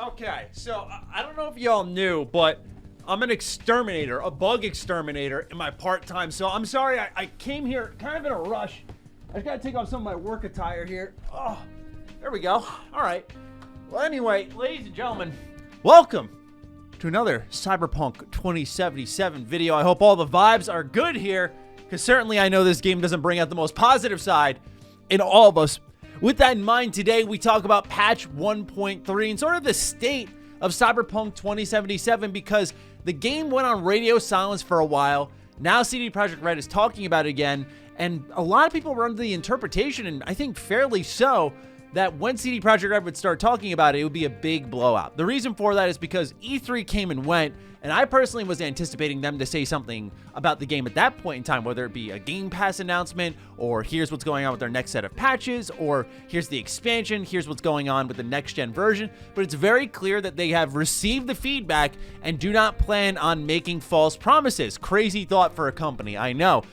Okay, so I don't know if y'all knew, but I'm an exterminator, a bug exterminator in my part-time. So I'm sorry, I came here kind of in a rush. I just gotta take off some of my work attire here. Oh, there we go. All right. Well, anyway, ladies and gentlemen, welcome to another Cyberpunk 2077 video. I hope all the vibes are good here, because certainly I know this game doesn't bring out the most positive side in all of us. With that in mind, today we talk about patch 1.3 and sort of the state of Cyberpunk 2077, because the game went on radio silence for a while. Now CD Projekt Red is talking about it again, and a lot of people were under the interpretation, and I think fairly so, that when CD Projekt Red would start talking about it, it would be a big blowout. The reason for that is because E3 came and went, and I personally was anticipating them to say something about the game at that point in time, whether it be a Game Pass announcement, or here's what's going on with their next set of patches, or here's the expansion, here's what's going on with the next-gen version. But it's very clear that they have received the feedback and do not plan on making false promises. Crazy thought for a company, I know.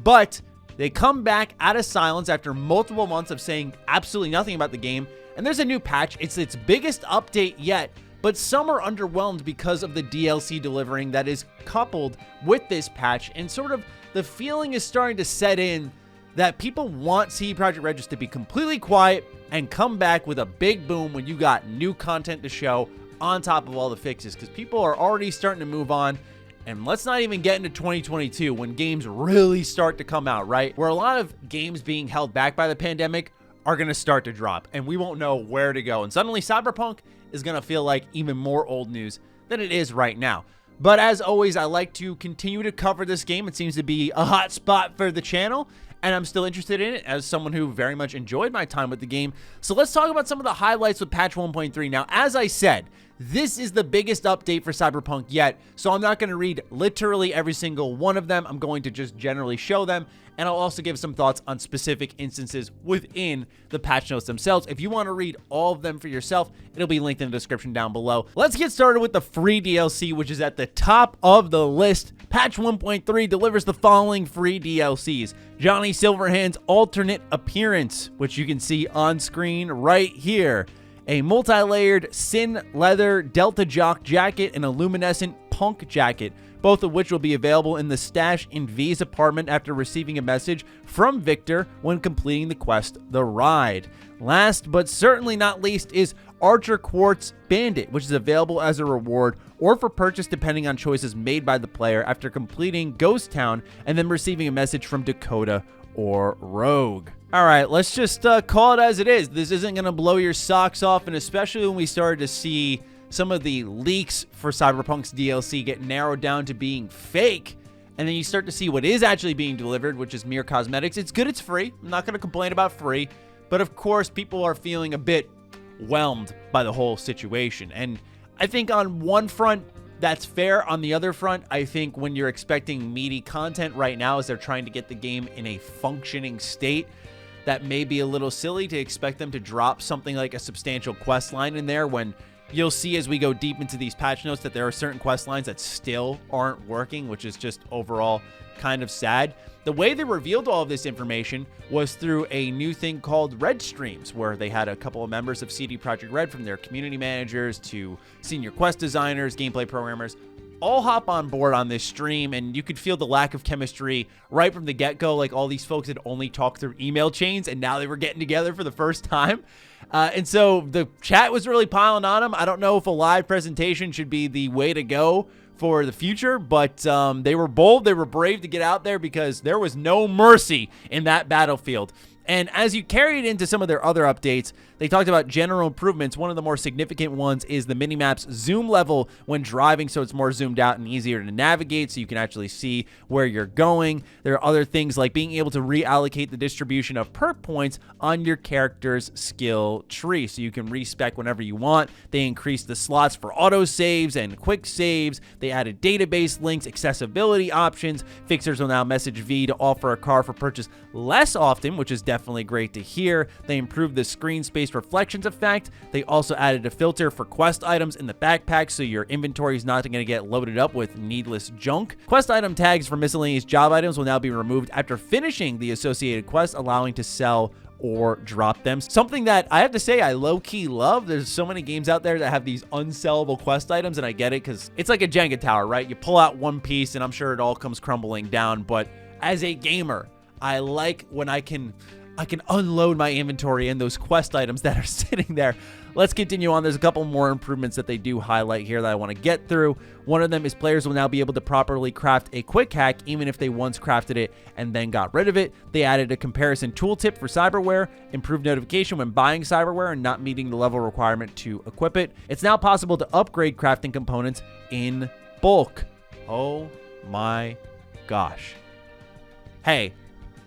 But they come back out of silence after multiple months of saying absolutely nothing about the game, and there's a new patch. It's its biggest update yet, but some are underwhelmed because of the DLC delivering that is coupled with this patch, and sort of the feeling is starting to set in that people want CD Projekt Red just to be completely quiet and come back with a big boom when you got new content to show on top of all the fixes, because people are already starting to move on. And let's not even get into 2022 when games really start to come out, right? Where a lot of games being held back by the pandemic are going to start to drop, and we won't know where to go. And suddenly Cyberpunk is going to feel like even more old news than it is right now. But as always, I like to continue to cover this game. It seems to be a hot spot for the channel, and I'm still interested in it as someone who very much enjoyed my time with the game. So let's talk about some of the highlights with patch 1.3. Now, as I said, this is the biggest update for Cyberpunk yet, so I'm not going to read literally every single one of them. I'm going to just generally show them, and I'll also give some thoughts on specific instances within the patch notes themselves. If you want to read all of them for yourself, it'll be linked in the description down below. Let's get started with the free DLC, which is at the top of the list. Patch 1.3 delivers the following free DLCs. Johnny Silverhand's alternate appearance, which you can see on screen right here. A multi-layered Sin Leather Delta Jock jacket and a luminescent Punk jacket, both of which will be available in the stash in V's apartment after receiving a message from Victor when completing the quest, The Ride. Last but certainly not least is Archer Quartz Bandit, which is available as a reward or for purchase depending on choices made by the player after completing Ghost Town and then receiving a message from Dakota or Rogue. All right, let's just call it as it is. This isn't going to blow your socks off, and especially when we started to see some of the leaks for Cyberpunk's DLC get narrowed down to being fake, and then you start to see what is actually being delivered, which is mere cosmetics. It's good, it's free. I'm not going to complain about free, but of course, people are feeling a bit whelmed by the whole situation, and I think on one front, that's fair. On the other front, I think when you're expecting meaty content right now as they're trying to get the game in a functioning state, that may be a little silly to expect them to drop something like a substantial quest line in there when you'll see as we go deep into these patch notes that there are certain quest lines that still aren't working, which is just overall kind of sad. The way they revealed all of this information was through a new thing called Red Streams, where they had a couple of members of CD Projekt Red, from their community managers to senior quest designers, gameplay programmers, all hop on board on this stream, and you could feel the lack of chemistry right from the get-go. Like, all these folks had only talked through email chains, and now they were getting together for the first time. And so the chat was really piling on them. I don't know if a live presentation should be the way to go for the future, but they were bold, they were brave to get out there, because there was no mercy in that battlefield. And as you carry it into some of their other updates, they talked about general improvements. One of the more significant ones is the minimap's zoom level when driving, so it's more zoomed out and easier to navigate, so you can actually see where you're going. There are other things like being able to reallocate the distribution of perk points on your character's skill tree, so you can respec whenever you want. They increased the slots for auto saves and quick saves. They added database links, accessibility options. Fixers will now message V to offer a car for purchase less often, which is definitely great to hear. They improved the screen space reflections effect. They also added a filter for quest items in the backpack, so your inventory is not going to get loaded up with needless junk. Quest item tags for miscellaneous job items will now be removed after finishing the associated quest, allowing to sell or drop them. Something that I have to say I low-key love. There's so many games out there that have these unsellable quest items, and I get it because it's like a Jenga tower, right? You pull out one piece, and I'm sure it all comes crumbling down, but as a gamer, I like when I can unload my inventory and those quest items that are sitting there. Let's continue on. There's a couple more improvements that they do highlight here that I want to get through. One of them is players will now be able to properly craft a quick hack, even if they once crafted it and then got rid of it. They added a comparison tooltip for cyberware, improved notification when buying cyberware and not meeting the level requirement to equip it. It's now possible to upgrade crafting components in bulk. Oh my gosh. Hey,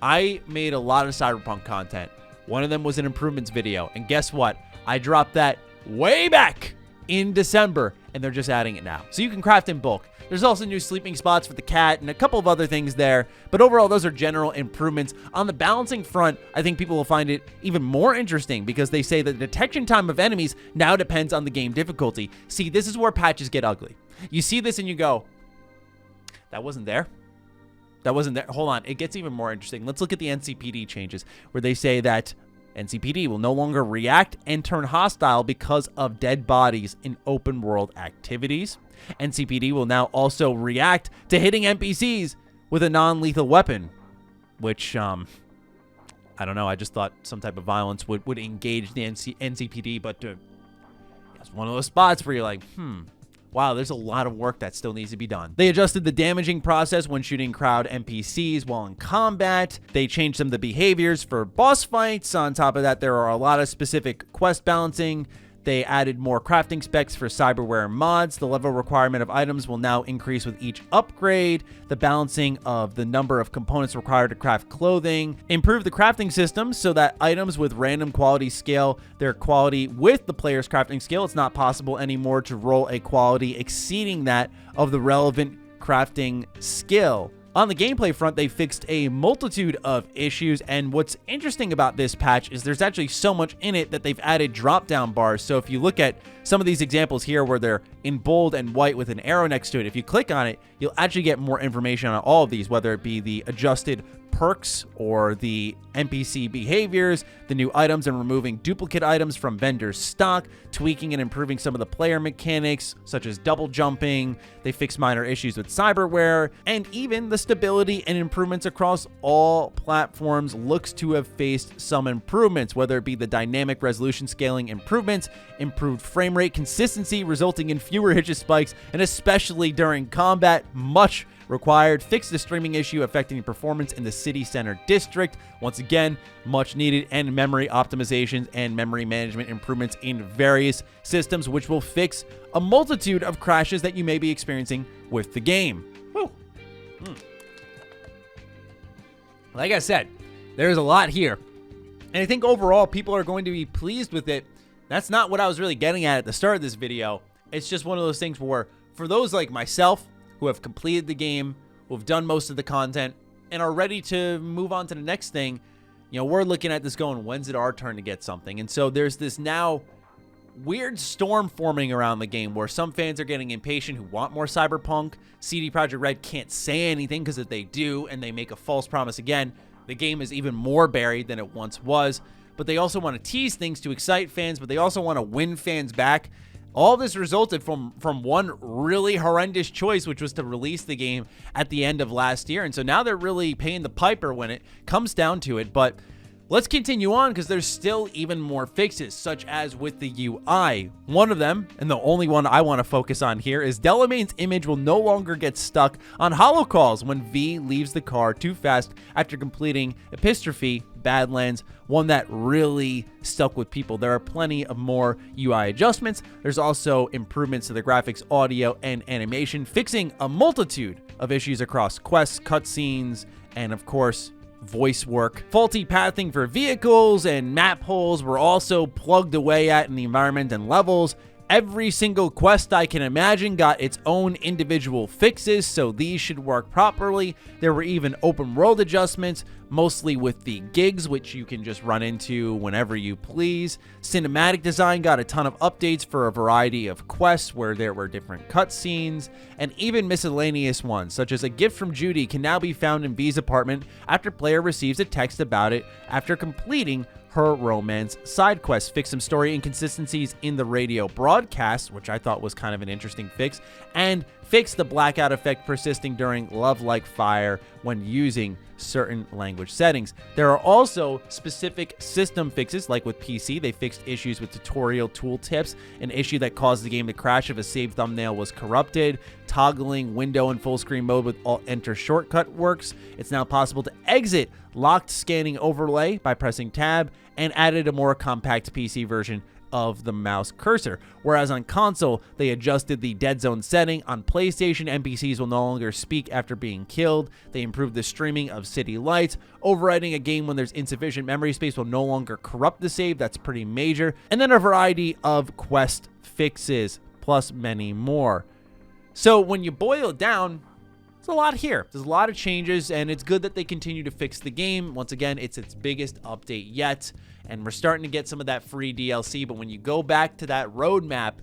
I made a lot of Cyberpunk content. One of them was an improvements video, and guess what? I dropped that way back in December, and they're just adding it now. So you can craft in bulk. There's also new sleeping spots for the cat and a couple of other things there, but overall, those are general improvements. On the balancing front, I think people will find it even more interesting because they say that the detection time of enemies now depends on the game difficulty. See, this is where patches get ugly. You see this and you go, that wasn't there. That wasn't there. Hold on. It gets even more interesting. Let's look at the NCPD changes where they say that NCPD will no longer react and turn hostile because of dead bodies in open world activities. NCPD will now also react to hitting NPCs with a non-lethal weapon, which, I don't know. I just thought some type of violence would engage the NCPD, but it's one of those spots where you're like, wow, there's a lot of work that still needs to be done. They adjusted the damaging process when shooting crowd NPCs while in combat. They changed some of the behaviors for boss fights. On top of that, there are a lot of specific quest balancing. They added more crafting specs for cyberware mods. The level requirement of items will now increase with each upgrade. The balancing of the number of components required to craft clothing. Improve the crafting system so that items with random quality scale their quality with the player's crafting skill. It's not possible anymore to roll a quality exceeding that of the relevant crafting skill. On the gameplay front, they fixed a multitude of issues, and what's interesting about this patch is there's actually so much in it that they've added drop-down bars. So if you look at some of these examples here where they're in bold and white with an arrow next to it, if you click on it, you'll actually get more information on all of these, whether it be the adjusted perks or the NPC behaviors, the new items and removing duplicate items from vendors' stock, tweaking and improving some of the player mechanics, such as double jumping. They fixed minor issues with cyberware, and even the stability and improvements across all platforms looks to have faced some improvements, whether it be the dynamic resolution scaling improvements, improved frame rate consistency resulting in fewer hitches spikes, and especially during combat, much required. Fix the streaming issue affecting performance in the city center district. Once again, much needed, and memory optimizations and memory management improvements in various systems, which will fix a multitude of crashes that you may be experiencing with the game. Whew. Like I said, there's a lot here, and I think overall people are going to be pleased with it. That's not what I was really getting at the start of this video. It's just one of those things where, for those like myself who have completed the game, who have done most of the content, and are ready to move on to the next thing, you know, we're looking at this going, when's it our turn to get something? And so there's this now weird storm forming around the game where some fans are getting impatient who want more Cyberpunk. CD Projekt Red can't say anything because if they do and they make a false promise again, the game is even more buried than it once was. But they also want to tease things to excite fans, but they also want to win fans back. All this resulted from one really horrendous choice, which was to release the game at the end of last year. And so now they're really paying the piper when it comes down to it. But let's continue on because there's still even more fixes, such as with the UI. One of them, and the only one I want to focus on here, is Delamain's image will no longer get stuck on holocalls when V leaves the car too fast after completing Epistrophe Badlands, one that really stuck with people. There are plenty of more UI adjustments. There's also improvements to the graphics, audio, and animation, fixing a multitude of issues across quests, cutscenes, and of course, voice work. Faulty pathing for vehicles and map holes were also plugged away at in the environment and levels, Every single quest I can imagine got its own individual fixes, so these should work properly. There were even open world adjustments, mostly with the gigs, which you can just run into whenever you please. Cinematic design got a ton of updates for a variety of quests where there were different cutscenes, and even miscellaneous ones, such as a gift from Judy can now be found in V's apartment after player receives a text about it after completing her romance side quest. Fix some story inconsistencies in the radio broadcast, which I thought was kind of an interesting fix, and fix the blackout effect persisting during Love Like Fire when using certain language settings. There are also specific system fixes, like with PC. They fixed issues with tutorial tooltips, an issue that caused the game to crash if a saved thumbnail was corrupted. Toggling window and full screen mode with Alt-Enter shortcut works. It's now possible to exit locked scanning overlay by pressing tab, and added a more compact PC version of the mouse cursor. Whereas on console, they adjusted the dead zone setting. On PlayStation, NPCs will no longer speak after being killed. They improved the streaming of city lights. Overwriting a game when there's insufficient memory space will no longer corrupt the save. That's pretty major. And then a variety of quest fixes, plus many more. So when you boil it down, there's a lot here. There's a lot of changes, and it's good that they continue to fix the game. Once again, it's its biggest update yet, and we're starting to get some of that free DLC. But when you go back to that roadmap,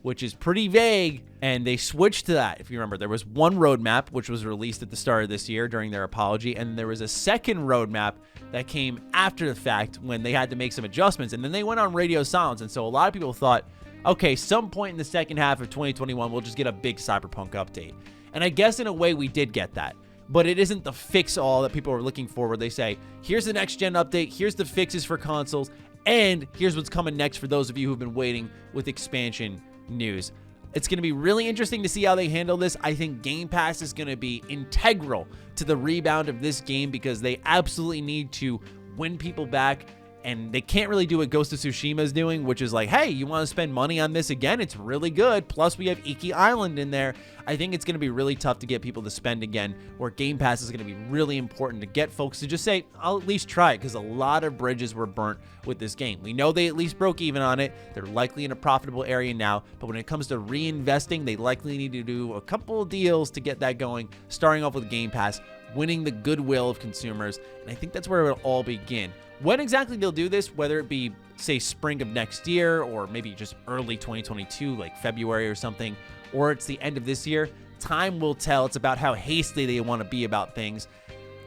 which is pretty vague, and they switched to that. If you remember, there was one roadmap which was released at the start of this year during their apology, and there was a second roadmap that came after the fact when they had to make some adjustments, and then they went on radio silence. And so a lot of people thought, okay, some point in the second half of 2021, we'll just get a big Cyberpunk update. And I guess in a way we did get that, but it isn't the fix-all that people are looking for, where they say, here's the next-gen update, here's the fixes for consoles, and here's what's coming next for those of you who've been waiting with expansion news. It's going to be really interesting to see how they handle this. I think Game Pass is going to be integral to the rebound of this game, because they absolutely need to win people back. And they can't really do what Ghost of Tsushima is doing, which is like, hey, you want to spend money on this again? It's really good. Plus, we have Iki Island in there. I think it's going to be really tough to get people to spend again, where Game Pass is going to be really important to get folks to just say, I'll at least try it, because a lot of bridges were burnt with this game. We know they at least broke even on it. They're likely in a profitable area now, but when it comes to reinvesting, they likely need to do a couple of deals to get that going, starting off with Game Pass, winning the goodwill of consumers, and I think that's where it'll all begin. When exactly they'll do this, whether it be, say, spring of next year, or maybe just early 2022, like February or something, or it's the end of this year, time will tell. It's about how hasty they want to be about things.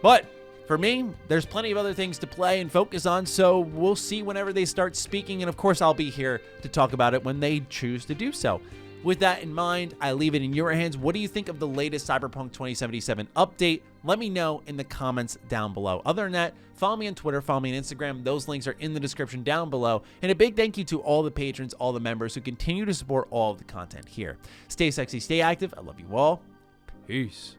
But for me, there's plenty of other things to play and focus on, so we'll see whenever they start speaking, and of course I'll be here to talk about it when they choose to do so. With that in mind, I leave it in your hands. What do you think of the latest Cyberpunk 2077 update? Let me know in the comments down below. Other than that, follow me on Twitter, follow me on Instagram. Those links are in the description down below. And a big thank you to all the patrons, all the members who continue to support all of the content here. Stay sexy, stay active. I love you all. Peace.